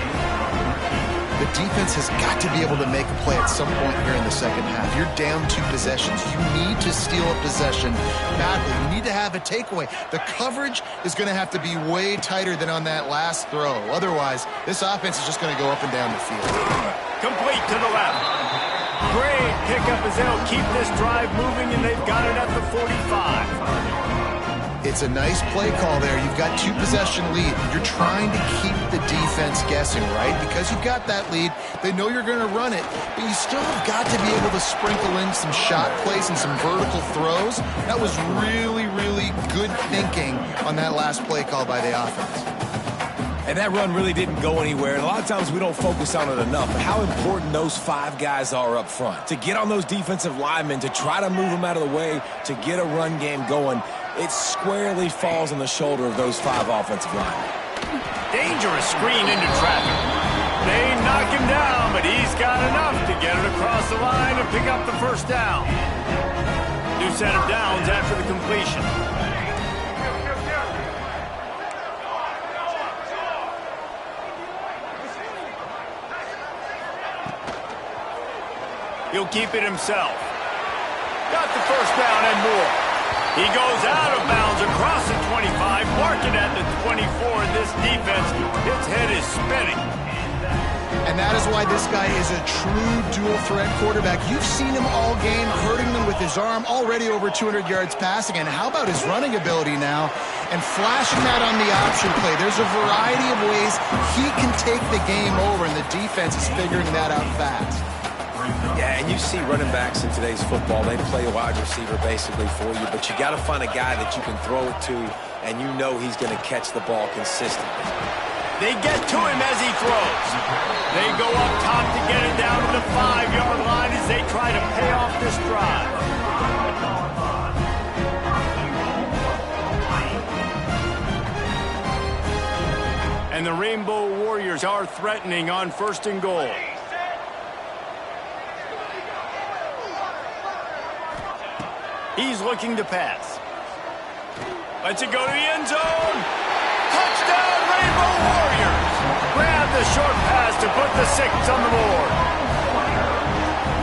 [SPEAKER 4] The defense has got to be able to make a play at some point here in the second half. You're down 2 possessions. You need to steal a possession badly. You need to have a takeaway. The coverage is going to have to be way tighter than on that last throw. Otherwise, this offense is just going to go up and down the field.
[SPEAKER 1] Complete to the left. Great pickup as they'll keep this drive moving, and they've got it at the 45.
[SPEAKER 4] It's a nice play call there. You've got 2 possession lead. You're trying to keep the defense guessing, right? Because you've got that lead. They know you're going to run it, but you still have got to be able to sprinkle in some shot plays and some vertical throws. That was really, really good thinking on that last play call by the offense.
[SPEAKER 2] And that run really didn't go anywhere. And a lot of times we don't focus on it enough. But how important those 5 guys are up front. To get on those defensive linemen, to try to move them out of the way, to get a run game going, it squarely falls on the shoulder of those 5 offensive linemen.
[SPEAKER 1] Dangerous screen into traffic. They knock him down, but he's got enough to get it across the line and pick up the first down. New set of downs after the completion. He'll keep it himself. Got the first down and more. He goes out of bounds across the 25, marking at the 24. This defense, its head is spinning.
[SPEAKER 4] And that is why this guy is a true dual-threat quarterback. You've seen him all game, hurting them with his arm, already over 200 yards passing. And how about his running ability now? And flashing that on the option play. There's a variety of ways he can take the game over, and the defense is figuring that out fast.
[SPEAKER 2] Yeah, and you see running backs in today's football, they play a wide receiver basically for you, but you got to find a guy that you can throw it to, and you know he's going to catch the ball consistently.
[SPEAKER 1] They get to him as he throws. They go up top to get it down to the 5-yard line as they try to pay off this drive. And the Rainbow Warriors are threatening on 1st and goal. He's looking to pass. Lets it go to the end zone. Touchdown, Rainbow Warriors. Grab the short pass to put the 6 on the board.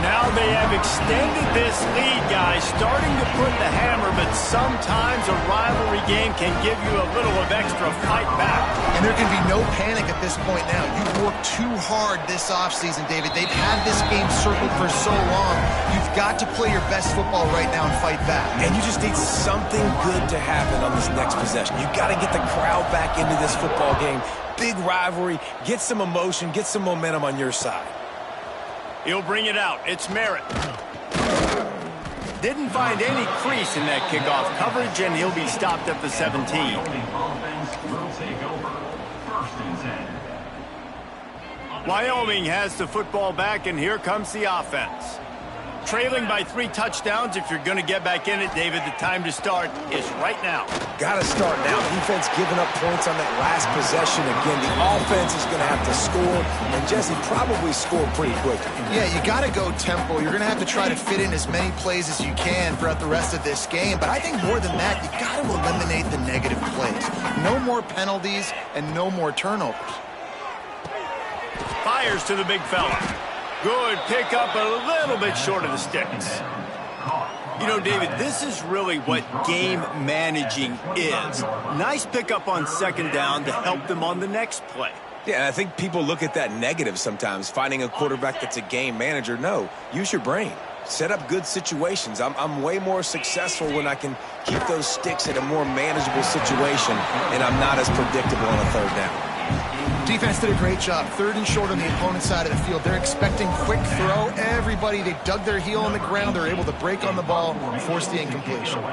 [SPEAKER 1] Now they have extended this lead, guys, starting to put the hammer, but sometimes a rivalry game can give you a little of extra fight back.
[SPEAKER 4] And there can be no panic at this point now. You've worked too hard this offseason, David. They've had this game circled for so long. You've got to play your best football right now and fight back.
[SPEAKER 2] And you just need something good to happen on this next possession. You've got to get the crowd back into this football game. Big rivalry. Get some emotion. Get some momentum on your side.
[SPEAKER 1] He'll bring it out. It's Merritt. Didn't find any crease in that kickoff coverage, and he'll be stopped at the 17. Wyoming has the football back, and here comes the offense. Trailing by 3 touchdowns. If you're going to get back in it, David, the time to start is right now.
[SPEAKER 2] Got to start now. Defense giving up points on that last possession. Again, the offense is going to have to score, and Jesse probably score pretty quickly.
[SPEAKER 4] Yeah, you got to go tempo. You're going to have to try to fit in as many plays as you can throughout the rest of this game. But I think more than that, you got to eliminate the negative plays. No more penalties and no more turnovers.
[SPEAKER 1] Fires to the big fella. Good pickup, a little bit short of the sticks. You know, David, this is really what game managing is. Nice pickup on 2nd down to help them on the next play.
[SPEAKER 2] Yeah, and I think people look at that negative sometimes, finding a quarterback that's a game manager. No, use your brain. set up good situations. I'm way more successful when I can keep those sticks in a more manageable situation, and I'm not as predictable on a third down.
[SPEAKER 4] Defense did a great job. 3rd and short on the opponent's side of the field. They're expecting quick throw. Everybody, they dug their heel on the ground. They're able to break on the ball and force the incompletion.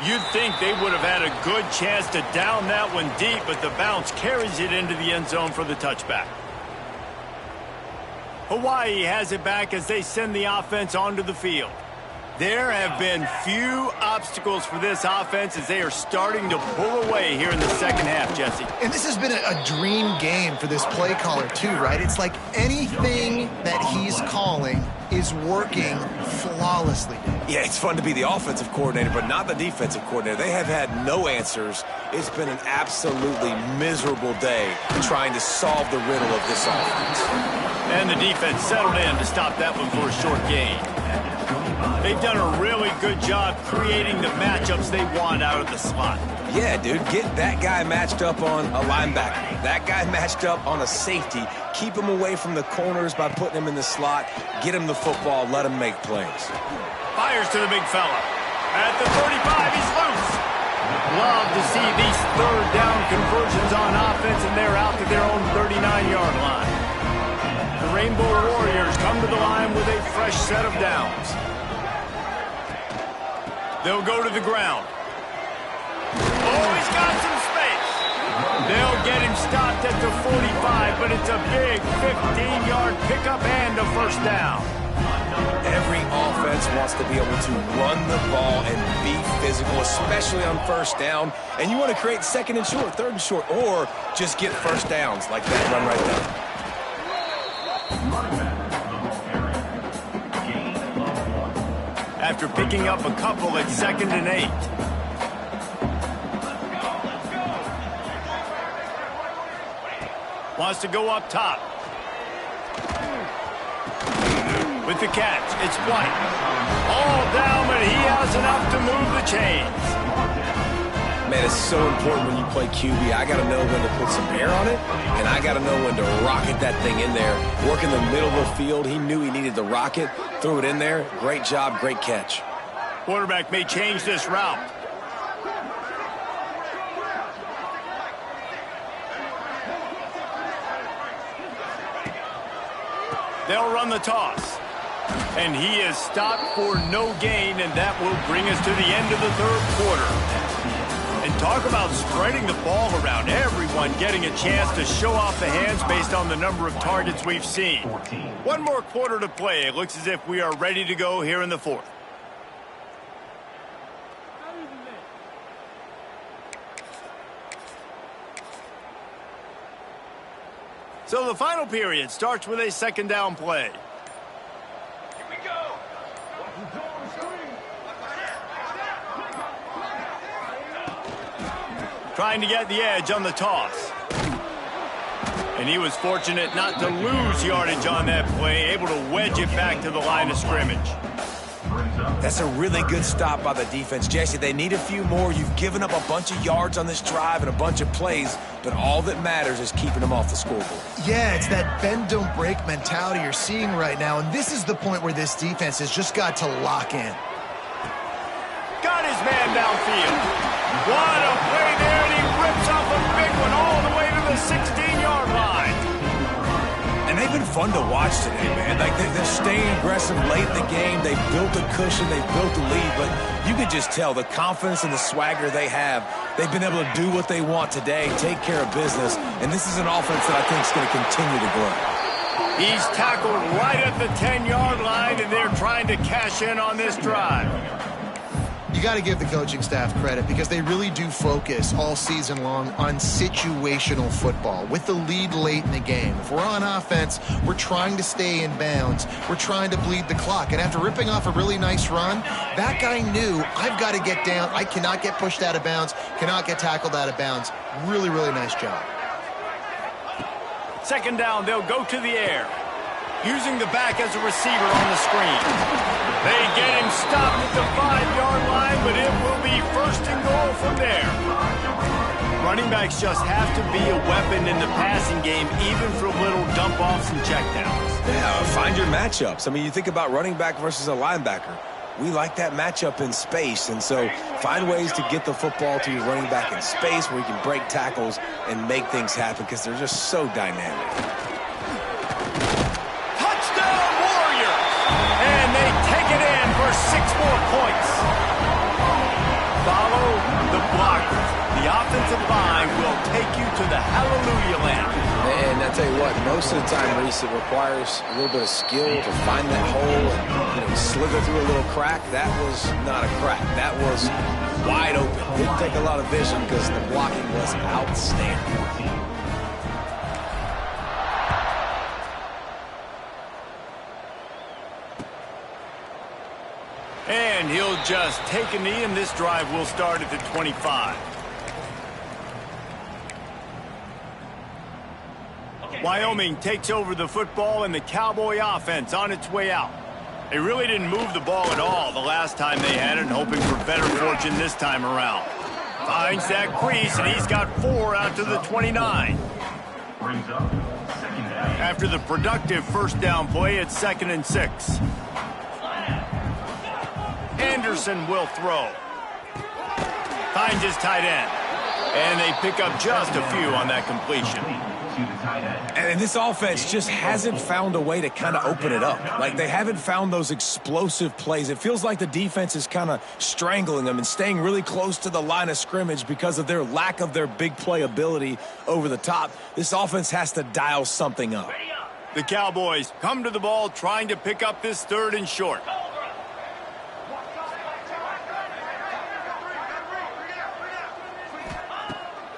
[SPEAKER 1] You'd think they would have had a good chance to down that one deep, but the bounce carries it into the end zone for the touchback. Hawaii has it back as they send the offense onto the field. There have been few obstacles for this offense as they are starting to pull away here in the second half, Jesse.
[SPEAKER 4] And this has been a dream game for this play caller too, right? It's like anything that he's calling is working flawlessly.
[SPEAKER 2] Yeah, it's fun to be the offensive coordinator, but not the defensive coordinator. They have had no answers. It's been an absolutely miserable day trying to solve the riddle of this offense.
[SPEAKER 1] And the defense settled in to stop that one for a short gain. They've done a really good job creating the matchups they want out of the slot.
[SPEAKER 2] Yeah, dude, get that guy matched up on a linebacker. That guy matched up on a safety. Keep him away from the corners by putting him in the slot. Get him the football. Let him make plays.
[SPEAKER 1] Fires to the big fella. At the 35, he's loose. Love to see these third down conversions on offense, and they're out to their own 39-yard line. The Rainbow Warriors come to the line with a fresh set of downs. They'll go to the ground. Oh, he's got some space. They'll get him stopped at the 45, but it's a big 15-yard pickup and a first down.
[SPEAKER 2] Every offense wants to be able to run the ball and be physical, especially on first down. And you want to create 2nd and short, 3rd and short, or just get first downs like that run right there.
[SPEAKER 1] After picking up a couple at 2nd and 8. Wants to go up top. With the catch, it's White. All down, but he has enough to move the chains.
[SPEAKER 2] Man, it's so important when you play QB. I got to know when to put some air on it, and I got to know when to rocket that thing in there. Work in the middle of the field. He knew he needed to rocket. Threw it in there. Great job, great catch.
[SPEAKER 1] Quarterback may change this route. They'll run the toss. And he is stopped for no gain, and that will bring us to the end of the 3rd quarter. And talk about spreading the ball around. Everyone getting a chance to show off the hands based on the number of targets we've seen. One more quarter to play. It looks as if we are ready to go here in the 4th. So the final period starts with a 2nd down play.
[SPEAKER 3] Here we go.
[SPEAKER 1] Trying to get the edge on the toss. And he was fortunate not to lose yardage on that play, able to wedge it back to the line of scrimmage.
[SPEAKER 2] That's a really good stop by the defense. Jesse, they need a few more. You've given up a bunch of yards on this drive and a bunch of plays, but all that matters is keeping them off the scoreboard.
[SPEAKER 4] Yeah, it's that bend, don't break mentality you're seeing right now, and this is the point where this defense has just got to lock in.
[SPEAKER 1] Got his man downfield. What a play there, and he rips off a big one all the way to the 16-yard line.
[SPEAKER 2] And they've been fun to watch today, man. Like, they're staying aggressive late in the game. They've built a cushion. They've built a lead. But you could just tell the confidence and the swagger they have. They've been able to do what they want today, take care of business. And this is an offense that I think is going to continue to grow.
[SPEAKER 1] He's tackled right at the 10-yard line, and they're trying to cash in on this drive.
[SPEAKER 4] You got to give the coaching staff credit because they really do focus all season long on situational football with the lead late in the game. If we're on offense, we're trying to stay in bounds. We're trying to bleed the clock. And after ripping off a really nice run, that guy knew, I've got to get down. I cannot get pushed out of bounds, cannot get tackled out of bounds. Really, really nice job.
[SPEAKER 1] 2nd down, they'll go to the air. Using the back as a receiver on the screen. They get him stopped at the 5-yard line, but it will be 1st and goal from there. Running backs just have to be a weapon in the passing game, even for little dump-offs and checkdowns.
[SPEAKER 2] Yeah, find your matchups. I mean, you think about running back versus a linebacker. We like that matchup in space, and so find ways to get the football to your running back in space where you can break tackles and make things happen because they're just so dynamic.
[SPEAKER 1] Touchdown, Warriors! And they take it in for 6 more points. Follow the blockers. The offensive line will take you to the hallelujah land.
[SPEAKER 2] And I tell you what, most of the time, Reese, it requires a little bit of skill to find that hole and slither through a little crack. That was not a crack. That was wide open. Didn't take a lot of vision because the blocking was outstanding.
[SPEAKER 1] And he'll just take a knee, and this drive will start at the 25. Wyoming takes over the football, and the Cowboy offense on its way out. They really didn't move the ball at all the last time they had it, hoping for better fortune this time around. Finds that crease, and he's got 4 out to the 29. After the productive first down play, it's 2nd and 6. Anderson will throw. Finds his tight end. And they pick up just a few on that completion.
[SPEAKER 2] And this offense just hasn't found a way to kind of open it up. Like, they haven't found those explosive plays. It feels like the defense is kind of strangling them and staying really close to the line of scrimmage because of their lack of their big play ability over the top. This offense has to dial something up.
[SPEAKER 1] The Cowboys come to the ball trying to pick up this 3rd and short.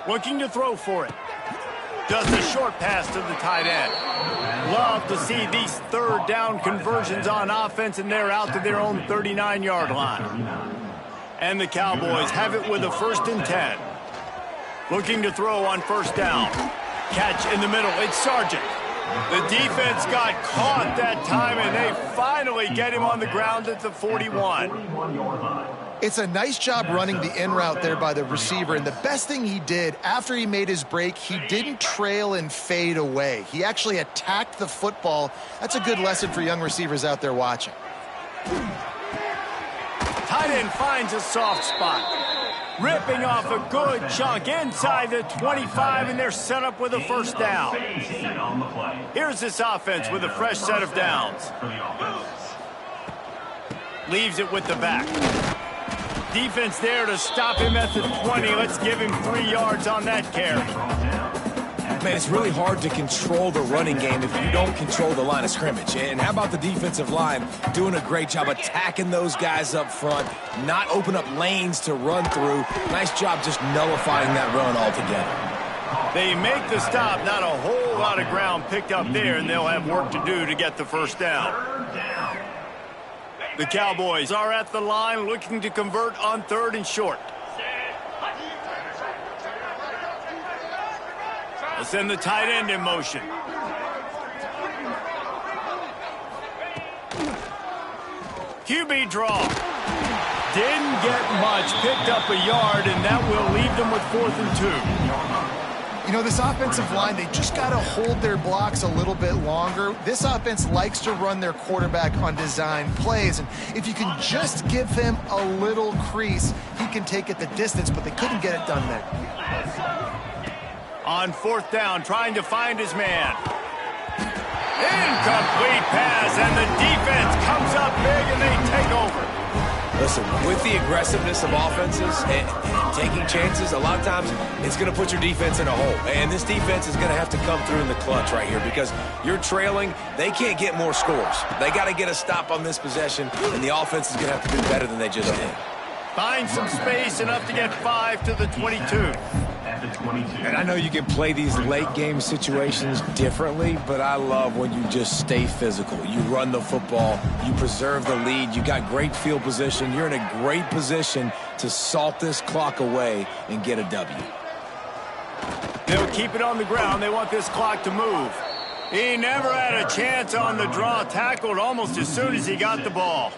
[SPEAKER 1] Looking to throw for it. Just a short pass to the tight end. Love to see these 3rd down conversions on offense, and they're out to their own 39-yard line. And the Cowboys have it with a 1st and 10. Looking to throw on 1st down. Catch in the middle. It's Sargent. The defense got caught that time, and they finally get him on the ground at the 41.
[SPEAKER 4] It's a nice job running the in route there by the receiver, and the best thing he did after he made his break, he didn't trail and fade away. He actually attacked the football. That's a good lesson for young receivers out there watching.
[SPEAKER 1] Tight end finds a soft spot. Ripping off a good chunk inside the 25, and they're set up with a 1st down. Here's this offense with a fresh set of downs. Leaves it with the back. Defense there to stop him at the 20. Let's give him 3 yards on that carry.
[SPEAKER 2] Man, it's really hard to control the running game if you don't control the line of scrimmage. And how about the defensive line doing a great job attacking those guys up front, not open up lanes to run through. Nice job just nullifying that run altogether.
[SPEAKER 1] They make the stop, not a whole lot of ground picked up there, and they'll have work to do to get the 1st down. The Cowboys are at the line looking to convert on 3rd and short. They'll send the tight end in motion. QB draw. Didn't get much, picked up a yard, and that will leave them with 4th and 2.
[SPEAKER 4] You know, this offensive line, they just got to hold their blocks a little bit longer. This offense likes to run their quarterback on design plays, and if you can just give him a little crease, he can take it the distance, but they couldn't get it done there.
[SPEAKER 1] On 4th down, trying to find his man. Incomplete pass, and the defense comes up big, and they take over.
[SPEAKER 2] Listen, with the aggressiveness of offenses and taking chances, a lot of times it's going to put your defense in a hole. And this defense is going to have to come through in the clutch right here because you're trailing. They can't get more scores. They got to get a stop on this possession, and the offense is going to have to do better than they just did.
[SPEAKER 1] Find some space, enough to get 5 to the 22.
[SPEAKER 2] And I know you can play these late game situations differently, but I love when you just stay physical. You run the football, you preserve the lead, you got great field position, you're in a great position to salt this clock away and get a W.
[SPEAKER 1] They'll keep it on the ground. They want this clock to move. He never had a chance on the draw, tackled almost as soon as he got the ball.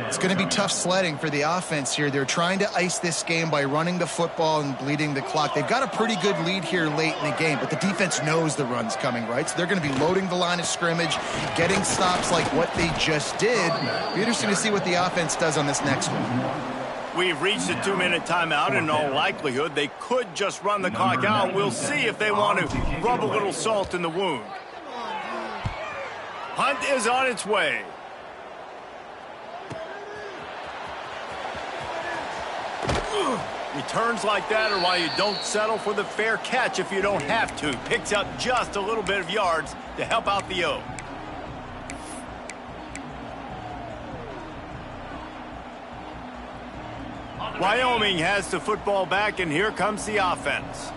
[SPEAKER 4] It's going to be tough sledding for the offense here. They're trying to ice this game by running the football and bleeding the clock. They've got a pretty good lead here late in the game, but the defense knows the run's coming, right? So they're going to be loading the line of scrimmage, getting stops like what they just did. It'll be interesting to see what the offense does on this next one.
[SPEAKER 1] We've reached a 2-minute timeout. In all likelihood, they could just run the clock out. We'll see if they want to rub a little salt in the wound. Hunt is on its way. Returns like that are why you don't settle for the fair catch if you don't have to. Picks up just a little bit of yards to help out the O. Wyoming has the football back, and here comes the offense.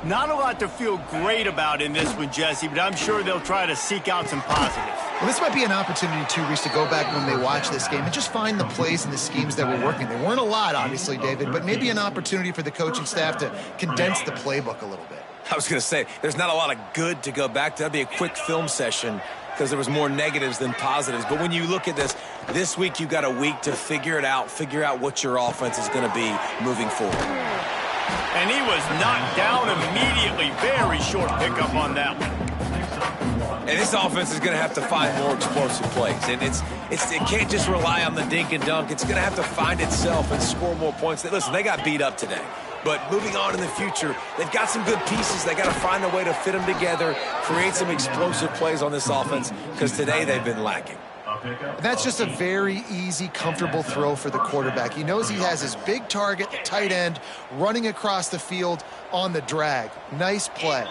[SPEAKER 1] Not a lot to feel great about in this one, Jesse, but I'm sure they'll try to seek out some positives.
[SPEAKER 4] Well, this might be an opportunity, too, Reese, to go back when they watch this game and just find the plays and the schemes that were working. There weren't a lot, obviously, David, but maybe an opportunity for the coaching staff to condense the playbook a little bit.
[SPEAKER 2] I was going to say, there's not a lot of good to go back to. That'd be a quick film session because there was more negatives than positives. But when you look at this week, you've got a week to figure it out, figure out what your offense is going to be moving forward.
[SPEAKER 1] And he was knocked down immediately. Very short pickup on that one.
[SPEAKER 2] And this offense is going to have to find more explosive plays. And it can't just rely on the dink and dunk. It's going to have to find itself and score more points. Listen, they got beat up today. But moving on in the future, they've got some good pieces. They got to find a way to fit them together, create some explosive plays on this offense, because today they've been lacking.
[SPEAKER 4] That's just a very easy, comfortable throw for the quarterback. He knows he has his big target, the tight end, running across the field on the drag. Nice play.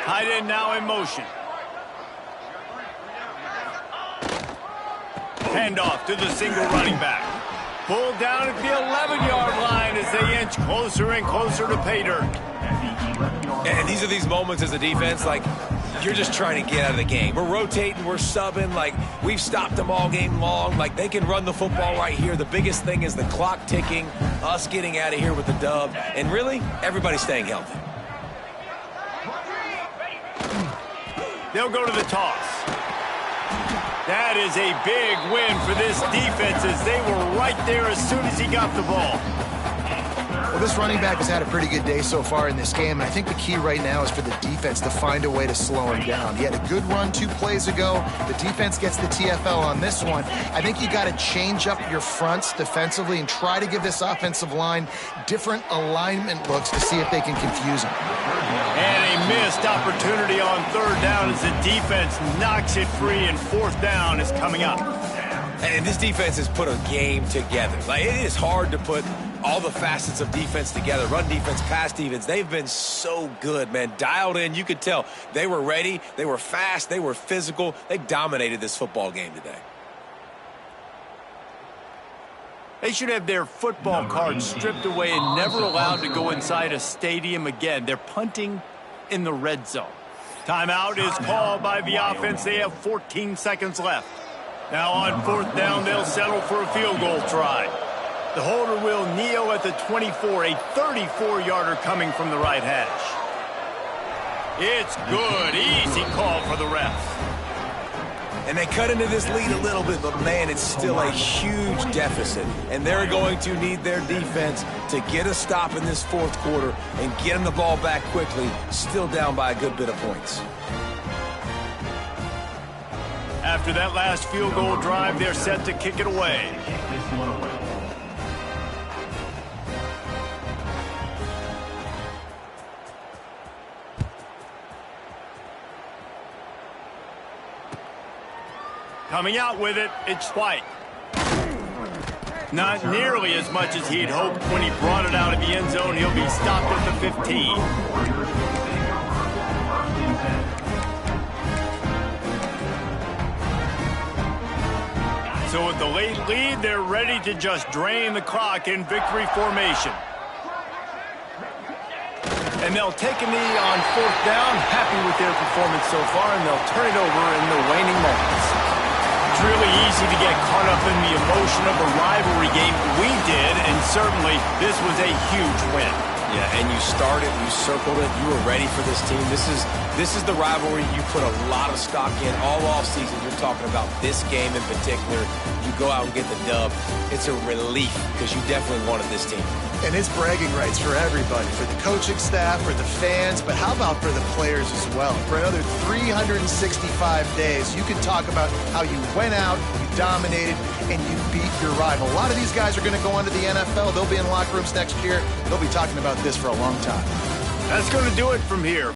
[SPEAKER 1] Tight end now in motion. Handoff to the single running back. Pulled down at the 11-yard line as they inch closer and closer to pay dirt.
[SPEAKER 2] And these are these moments as a defense, like, you're just trying to get out of the game. We're rotating, we're subbing, like, we've stopped them all game long. Like, they can run the football right here. The biggest thing is the clock ticking, us getting out of here with the dub, and really, everybody staying healthy.
[SPEAKER 1] They'll go to the toss. That is a big win for this defense as they were right there as soon as he got the ball.
[SPEAKER 4] Well, this running back has had a pretty good day so far in this game, and I think the key right now is for the defense to find a way to slow him down. He had a good run 2 plays ago. The defense gets the TFL on this one. I think you got to change up your fronts defensively and try to give this offensive line different alignment looks to see if they can confuse him.
[SPEAKER 1] And a missed opportunity on 3rd down as the defense knocks it free, and 4th down is coming up.
[SPEAKER 2] And this defense has put a game together. Like, it is hard to put all the facets of defense together. Run defense, pass defense. They've been so good, man. Dialed in. You could tell they were ready. They were fast. They were physical. They dominated this football game today.
[SPEAKER 1] They should have their football cards stripped away and never allowed to go inside a stadium again. They're punting in the red zone. Timeout is called by the offense. They have 14 seconds left. Now on 4th down, they'll settle for a field goal try. The holder will kneel at the 24, a 34-yarder coming from the right hash. It's good. Easy call for the refs.
[SPEAKER 2] And they cut into this lead a little bit, but, man, it's still a huge deficit. And they're going to need their defense to get a stop in this 4th quarter and get them the ball back quickly, still down by a good bit of points.
[SPEAKER 1] After that last field goal drive, they're set to kick it away. Coming out with it, it's White. Not nearly as much as he'd hoped when he brought it out of the end zone. He'll be stopped at the 15. So with the late lead, they're ready to just drain the clock in victory formation. And they'll take a knee on 4th down, happy with their performance so far, and they'll turn it over in the waning moments. It's really easy to get caught up in the emotion of a rivalry game. We did, and certainly this was a huge win.
[SPEAKER 2] Yeah, and you started, you circled it, you were ready for this team. This is the rivalry you put a lot of stock in all offseason. You're talking about this game in particular. You go out and get the dub. It's a relief because you definitely wanted this team.
[SPEAKER 4] And it's bragging rights for everybody, for the coaching staff, for the fans, but how about for the players as well? For another 365 days, you can talk about how you went out, you dominated, and you beat your rival. A lot of these guys are going to go on to the NFL. They'll be in locker rooms next year. They'll be talking about this for a long time.
[SPEAKER 1] That's going to do it from here.